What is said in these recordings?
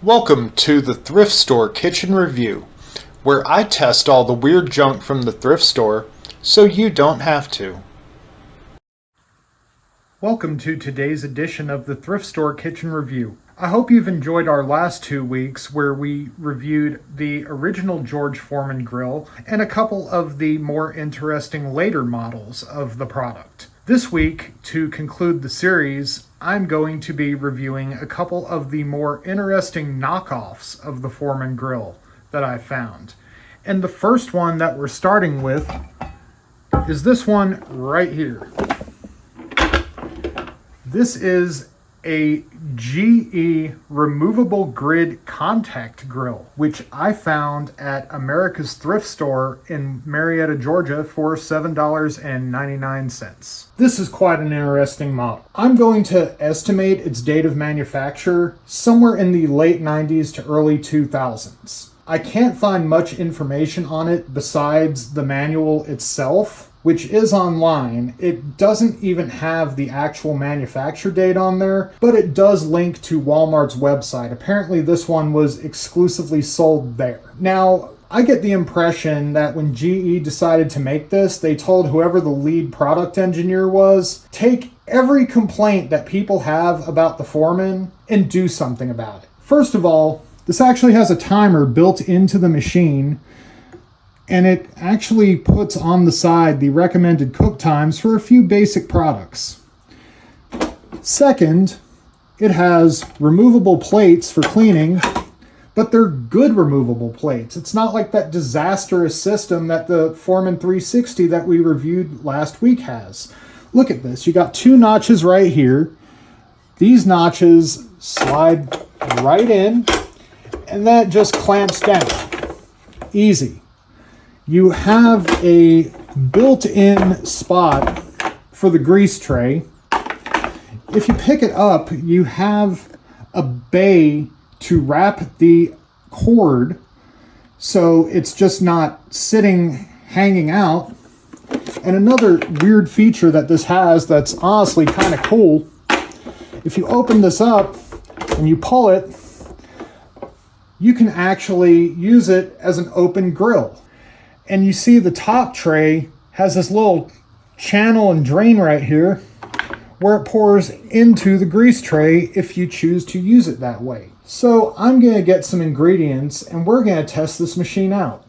Welcome to the Thrift Store Kitchen Review, where I test all the weird junk from the thrift store so you don't have to. Welcome to today's edition of the Thrift Store Kitchen Review. I hope you've enjoyed our last 2 weeks where we reviewed the original George Foreman Grill and a couple of the more interesting later models of the product. This week, to conclude the series, I'm going to be reviewing a couple of the more interesting knockoffs of the Foreman Grill that I found. And the first one that we're starting with is this one right here. This is a GE removable grid contact grill, which I found at America's Thrift Store in Marietta, Georgia for $7.99. This is quite an interesting model. I'm going to estimate its date of manufacture somewhere in the late 90s to early 2000s. I can't find much information on it besides the manual itself, which is online. It doesn't even have the actual manufacture date on there, but it does link to Walmart's website. Apparently this one was exclusively sold there. Now, I get the impression that when GE decided to make this, they told whoever the lead product engineer was, take every complaint that people have about the Foreman and do something about it. First of all, this actually has a timer built into the machine, and it actually puts on the side the recommended cook times for a few basic products. Second, it has removable plates for cleaning, but they're good removable plates. It's not like that disastrous system that the Foreman 360 that we reviewed last week has. Look at this. You got 2 notches right here. These notches slide right in, and that just clamps down. Easy. You have a built-in spot for the grease tray. If you pick it up, you have a bay to wrap the cord so it's just not sitting, hanging out. And another weird feature that this has that's honestly kind of cool, if you open this up and you pull it, you can actually use it as an open grill. And you see the top tray has this little channel and drain right here where it pours into the grease tray if you choose to use it that way. So I'm going to get some ingredients and we're going to test this machine out.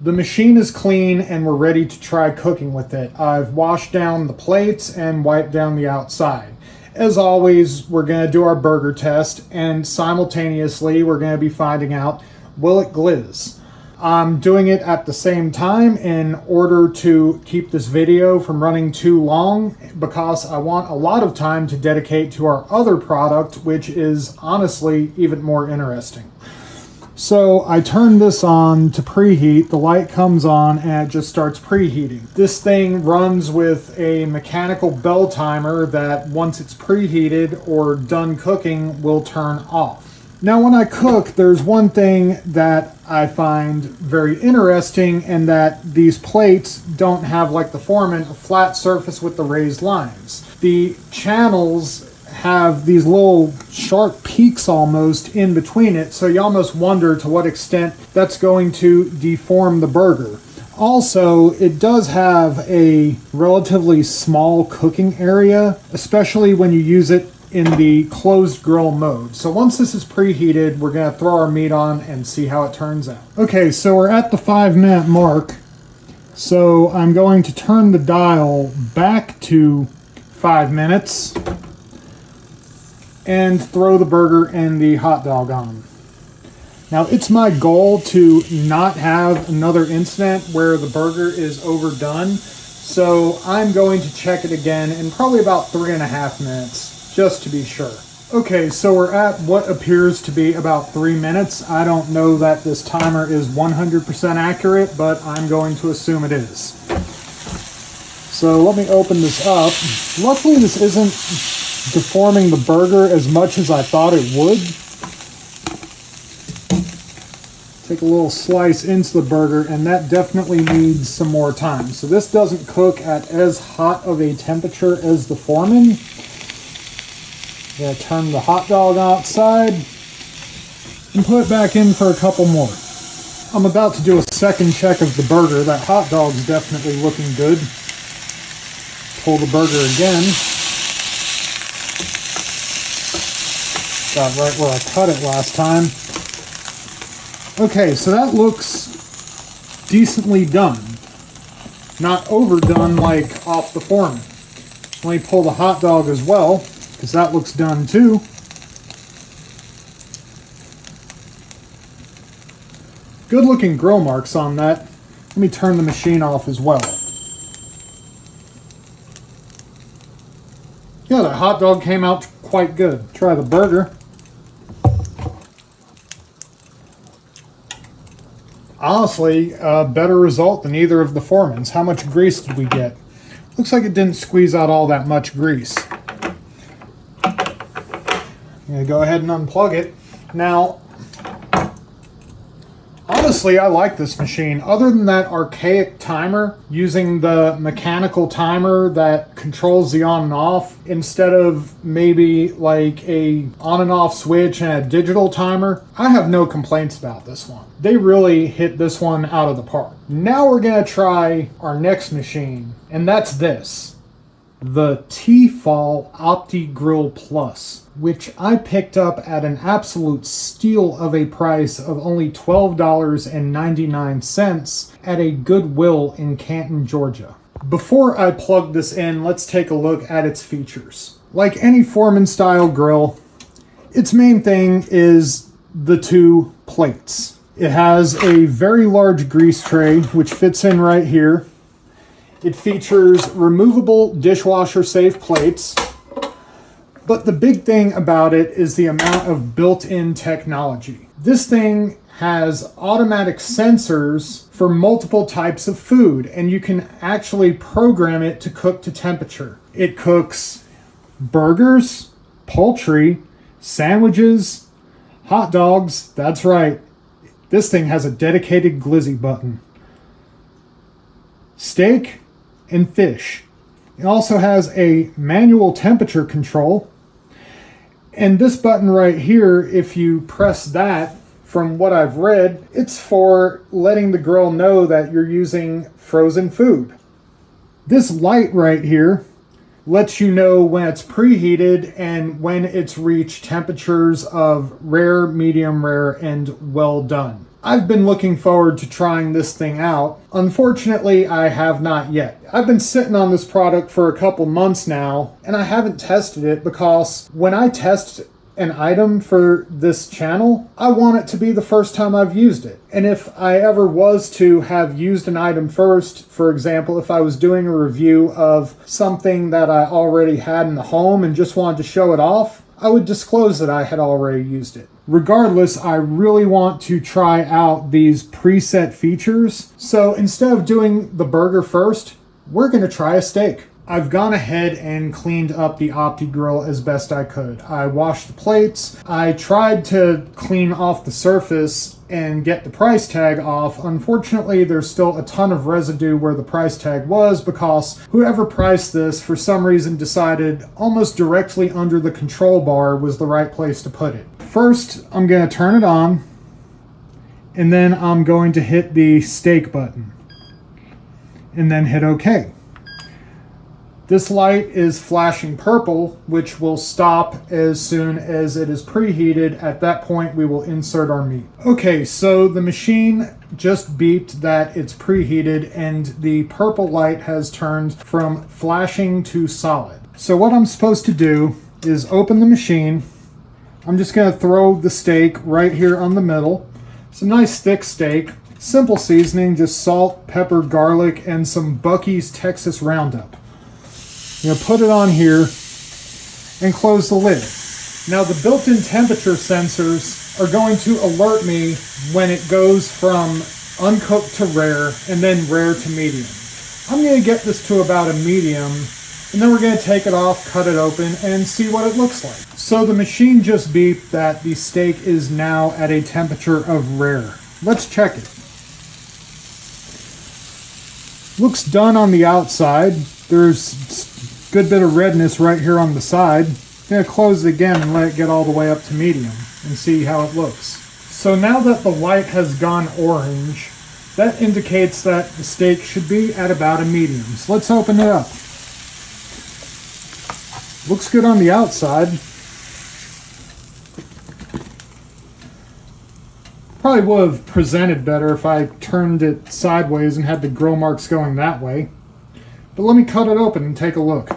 The machine is clean and we're ready to try cooking with it. I've washed down the plates and wiped down the outside. As always, we're going to do our burger test, and simultaneously we're going to be finding out, will it glizz? I'm doing it at the same time in order to keep this video from running too long, because I want a lot of time to dedicate to our other product, which is honestly even more interesting. So I turn this on to preheat, the light comes on and it just starts preheating. This thing runs with a mechanical bell timer that once it's preheated or done cooking will turn off. Now when I cook, there's one thing that I find very interesting, and that these plates don't have, like the Foreman, a flat surface with the raised lines. The channels have these little sharp peaks almost in between it, so you almost wonder to what extent that's going to deform the burger. Also, it does have a relatively small cooking area, especially when you use it in the closed grill mode. So once this is preheated, we're going to throw our meat on and see how it turns out. Okay, so we're at the 5-minute mark. So I'm going to turn the dial back to 5 minutes and throw the burger and the hot dog on. Now, it's my goal to not have another incident where the burger is overdone. So I'm going to check it again in probably about 3.5 minutes. Just to be sure. Okay, so we're at what appears to be about 3 minutes. I don't know that this timer is 100% accurate, but I'm going to assume it is. So let me open this up. Luckily, this isn't deforming the burger as much as I thought it would. Take a little slice into the burger, and that definitely needs some more time. So this doesn't cook at as hot of a temperature as the Foreman. I'm going to turn the hot dog outside. and put it back in for a couple more. I'm about to do a second check of the burger. That hot dog's definitely looking good. Pull the burger again. Got right where I cut it last time. Okay, so that looks decently done. Not overdone like off the Foreman. Let me pull the hot dog as well, because that looks done too. Good looking grill marks on that. Let me turn the machine off as well. Yeah, that hot dog came out quite good. Try the burger. Honestly, a better result than either of the Foremans. How much grease did we get? Looks like it didn't squeeze out all that much grease. I'm going to go ahead and unplug it. Now, honestly, I like this machine. Other than that archaic timer, using the mechanical timer that controls the on and off, instead of maybe like a on and off switch and a digital timer, I have no complaints about this one. They really hit this one out of the park. Now we're going to try our next machine, and that's this. The Tfal Opti Grill Plus, which I picked up at an absolute steal of a price of only $12.99 at a Goodwill in Canton, Georgia. Before I plug this in, let's take a look at its features. Like any Foreman style grill, its main thing is the two plates. It has a very large grease tray, which fits in right here. It features removable dishwasher safe plates. But the big thing about it is the amount of built-in technology. This thing has automatic sensors for multiple types of food, and you can actually program it to cook to temperature. It cooks burgers, poultry, sandwiches, hot dogs. That's right. This thing has a dedicated Glizzy button. Steak and fish. It also has a manual temperature control. And this button right here, if you press that, from what I've read, it's for letting the grill know that you're using frozen food. This light right here lets you know when it's preheated and when it's reached temperatures of rare, medium rare, and well done. I've been looking forward to trying this thing out. Unfortunately, I have not yet. I've been sitting on this product for a couple months now, and I haven't tested it because when I test an item for this channel, I want it to be the first time I've used it. And if I ever was to have used an item first, for example, if I was doing a review of something that I already had in the home and just wanted to show it off, I would disclose that I had already used it. Regardless, I really want to try out these preset features. So instead of doing the burger first, we're going to try a steak. I've gone ahead and cleaned up the Opti Grill as best I could. I washed the plates. I tried to clean off the surface and get the price tag off. Unfortunately, there's still a ton of residue where the price tag was because whoever priced this for some reason decided almost directly under the control bar was the right place to put it. First, I'm going to turn it on, and then I'm going to hit the steak button, and then hit OK. This light is flashing purple, which will stop as soon as it is preheated. At that point, we will insert our meat. Okay, so the machine just beeped that it's preheated, and the purple light has turned from flashing to solid. So what I'm supposed to do is open the machine. I'm just going to throw the steak right here on the middle. It's a nice thick steak. Simple seasoning, just salt, pepper, garlic, and some Buc-ee's Texas Roundup. I'm going to put it on here and close the lid. Now the built-in temperature sensors are going to alert me when it goes from uncooked to rare and then rare to medium. I'm going to get this to about a medium, and then we're going to take it off, cut it open, and see what it looks like. So the machine just beeped that the steak is now at a temperature of rare. Let's check it. Looks done on the outside. There's good bit of redness right here on the side. I'm going to close it again and let it get all the way up to medium and see how it looks. So now that the light has gone orange, that indicates that the steak should be at about a medium. So let's open it up. Looks good on the outside. Probably would have presented better if I turned it sideways and had the grill marks going that way. But let me cut it open and take a look.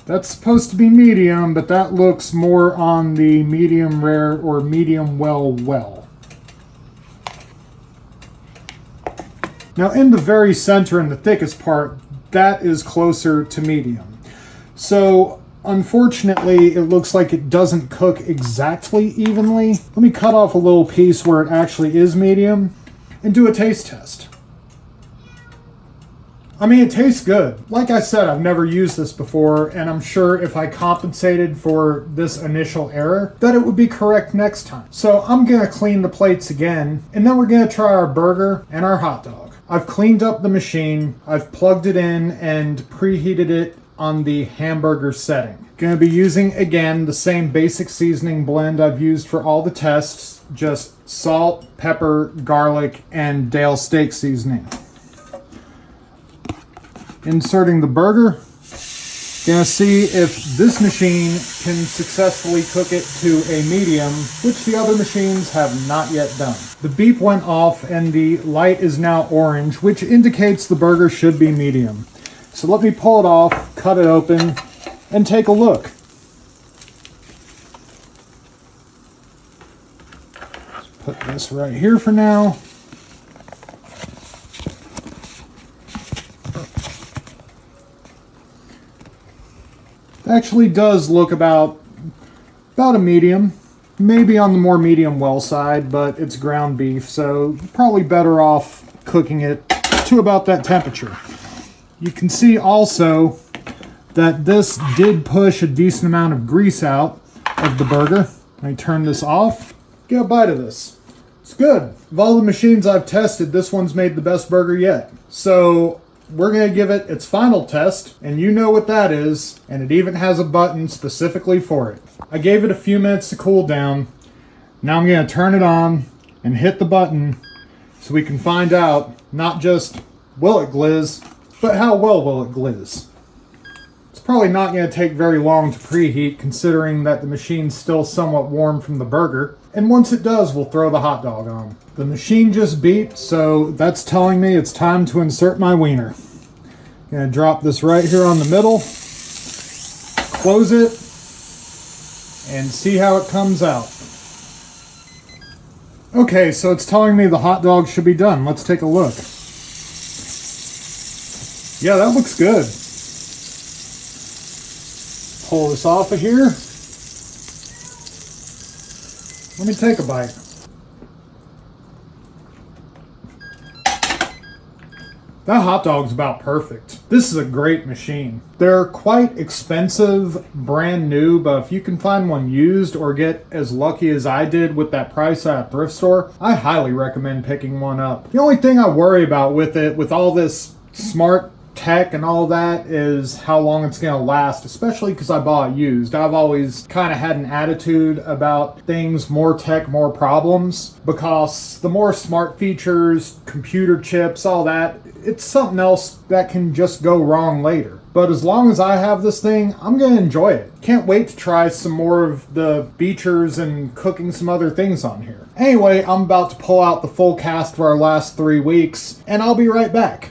That's supposed to be medium, but that looks more on the medium rare or medium well. Now in the very center and the thickest part, that is closer to medium. So unfortunately, it looks like it doesn't cook exactly evenly. Let me cut off a little piece where it actually is medium and do a taste test. I mean, it tastes good. Like I said, I've never used this before, and I'm sure if I compensated for this initial error, that it would be correct next time. So I'm gonna clean the plates again, and then we're gonna try our burger and our hot dog. I've cleaned up the machine, I've plugged it in and preheated it on the hamburger setting. Gonna be using, again, the same basic seasoning blend I've used for all the tests, just salt, pepper, garlic, and Dale steak seasoning. Inserting the burger. Gonna see if this machine can successfully cook it to a medium, which the other machines have not yet done. The beep went off and the light is now orange, which indicates the burger should be medium. So let me pull it off, cut it open, and take a look. Let's put this right here for now. Actually does look about a medium, maybe on the more medium well side, but it's ground beef, so probably better off cooking it to about that temperature. You can see also that this did push a decent amount of grease out of the burger. Let me turn this off, get a bite of this. It's good. Of all the machines I've tested, this one's made the best burger yet. So we're going to give it its final test, and you know what that is, and it even has a button specifically for it. I gave it a few minutes to cool down. Now I'm going to turn it on and hit the button so we can find out not just will it glizz, but how well will it glizz. It's probably not going to take very long to preheat, considering that the machine's still somewhat warm from the burger. And once it does, we'll throw the hot dog on. The machine just beeped, so that's telling me it's time to insert my wiener. I'm going to drop this right here on the middle, close it, and see how it comes out. Okay, so it's telling me the hot dog should be done. Let's take a look. Yeah, that looks good. Pull this off of here. Let me take a bite. That hot dog's about perfect. This is a great machine. They're quite expensive, brand new, but if you can find one used or get as lucky as I did with that price at a thrift store, I highly recommend picking one up. The only thing I worry about with it, with all this smart tech and all that, is how long it's going to last, especially because I bought it used. I've always kind of had an attitude about things more tech, more problems, because the more smart features, computer chips, all that, it's something else that can just go wrong later. But as long as I have this thing, I'm going to enjoy it. Can't wait to try some more of the features and cooking some other things on here. Anyway, I'm about to pull out the full cast of our last 3 weeks, and I'll be right back.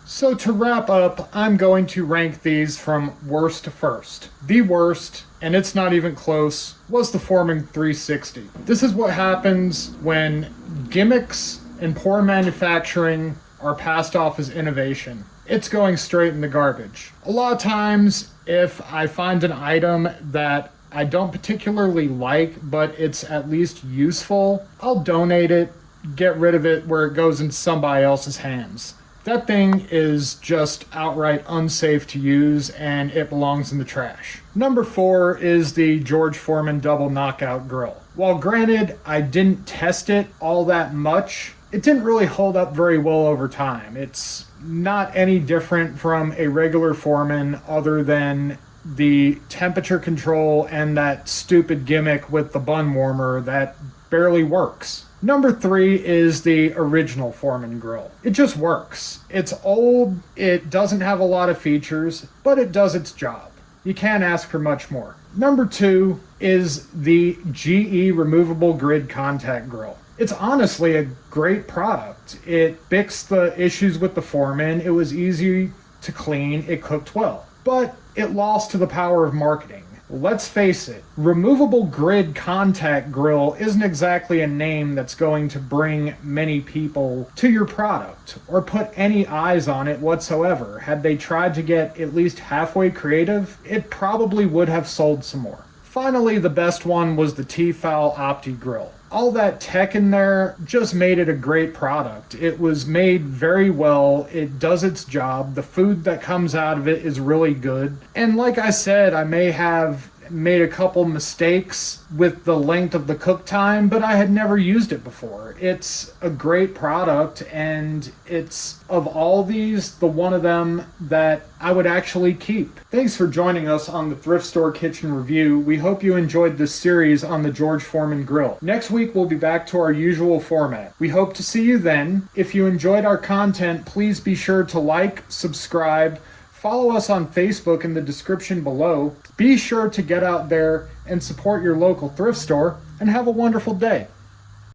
So to wrap up, I'm going to rank these from worst to first. The worst, and it's not even close, was the Foreman 360. This is what happens when gimmicks and poor manufacturing are passed off as innovation. It's going straight in the garbage. A lot of times, if I find an item that I don't particularly like, but it's at least useful, I'll donate it, get rid of it where it goes in somebody else's hands. That thing is just outright unsafe to use, and it belongs in the trash. Number 4 is the George Foreman Double Knockout Grill. While granted, I didn't test it all that much, it didn't really hold up very well over time. It's not any different from a regular Foreman other than the temperature control and that stupid gimmick with the bun warmer that barely works. Number 3 is the original Foreman Grill. It just works. It's old, it doesn't have a lot of features, but it does its job. You can't ask for much more. Number 2 is the GE Removable Grid Contact Grill. It's honestly a great product. It fixed the issues with the Foreman, it was easy to clean, it cooked well. But it lost to the power of marketing. Let's face it, removable grid contact grill isn't exactly a name that's going to bring many people to your product or put any eyes on it whatsoever. Had they tried to get at least halfway creative, it probably would have sold some more. Finally, the best one was the Tfal Opti Grill. All that tech in there just made it a great product. It was made very well. It does its job. The food that comes out of it is really good. And like I said, I may have made a couple mistakes with the length of the cook time, but I had never used it before. It's a great product, and it's, of all these, the one of them that I would actually keep. Thanks for joining us on the Thrift Store Kitchen Review. We hope you enjoyed this series on the George Foreman Grill. Next week we'll be back to our usual format. We hope to see you then. If you enjoyed our content, please be sure to like, subscribe, follow us on Facebook in the description below. Be sure to get out there and support your local thrift store, and have a wonderful day.